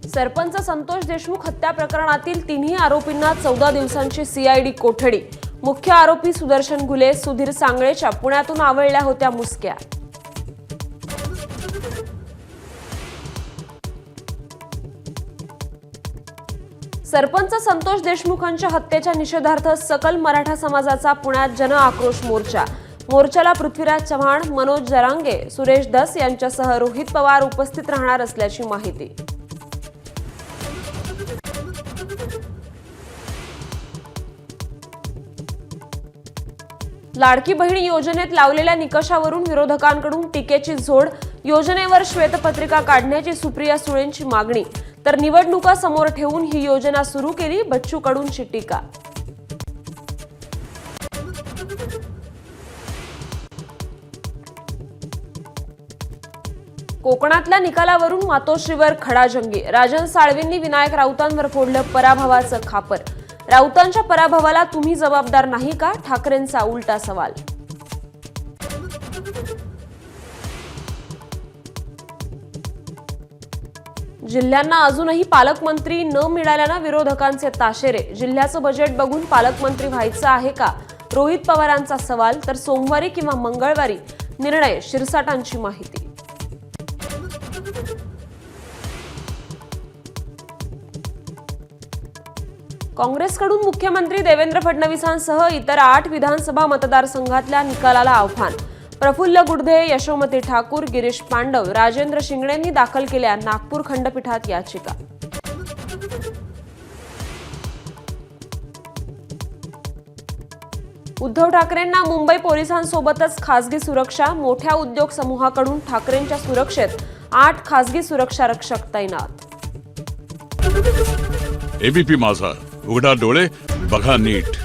सरपंच संतोष देशमुख हत्या प्रकरणातील तिन्ही आरोपींना 14 दिवसांची सीआयडी कोठडी। मुख्य आरोपी सुदर्शन घुले, सुधीर सांगळेच्या पुण्यातून आवळल्या होत्या मुसक्या। सरपंच संतोष देशमुखांच्या हत्येच्या निषेधार्थ सकल मराठा समाजाचा पुण्यात जन आक्रोश मोर्चा। मोर्चाला पृथ्वीराज चव्हाण, मनोज जरांगे, सुरेश धस यांच्यासह रोहित पवार उपस्थित राहणार असल्याची माहिती। लाडकी बहीण योजनेत लावलेल्या निकषावरून विरोधकांकडून टीकेची झोड। योजनेवर श्वेतपत्रिका काढण्याची सुप्रिया सुळेंची मागणी, तर निवडणुका समोर ठेवून ही योजना सुरू केली, बच्चू कडूंची टीका। कोकणातल्या निकालावरून मातोश्रीवर खडाजंगी। राजन साळवींनी विनायक राऊतांवर फोडलं पराभवाचं खापर। राऊतांच्या पराभवाला तुम्ही जबाबदार नाही का? ठाकरेंचा उलटा सवाल। जिल्ह्यांना अजूनही पालकमंत्री न मिळाल्यानं विरोधकांचे ताशेरे। जिल्ह्याचं बजेट बघून पालकमंत्री व्हायचं आहे का? रोहित पवारांचा सवाल, तर सोमवारी किंवा मंगळवारी निर्णय, शिरसाटांची माहिती। काँग्रेसकडून मुख्यमंत्री देवेंद्र फडणवीसांसह इतर 8 विधानसभा मतदारसंघातल्या निकालाला आव्हान। प्रफुल्ल गुडधे, यशोमती ठाकूर, गिरीश पांडव, राजेंद्र शिंगणेंनी दाखल केल्या नागपूर खंडपीठात याचिका। उद्धव ठाकरेंना मुंबई पोलिसांसोबतच खासगी सुरक्षा। मोठ्या उद्योग समूहाकडून ठाकरेंच्या सुरक्षेत 8 खासगी सुरक्षा रक्षक तैनात। एबीपी माझा, उघडा डोळे बघा नीट।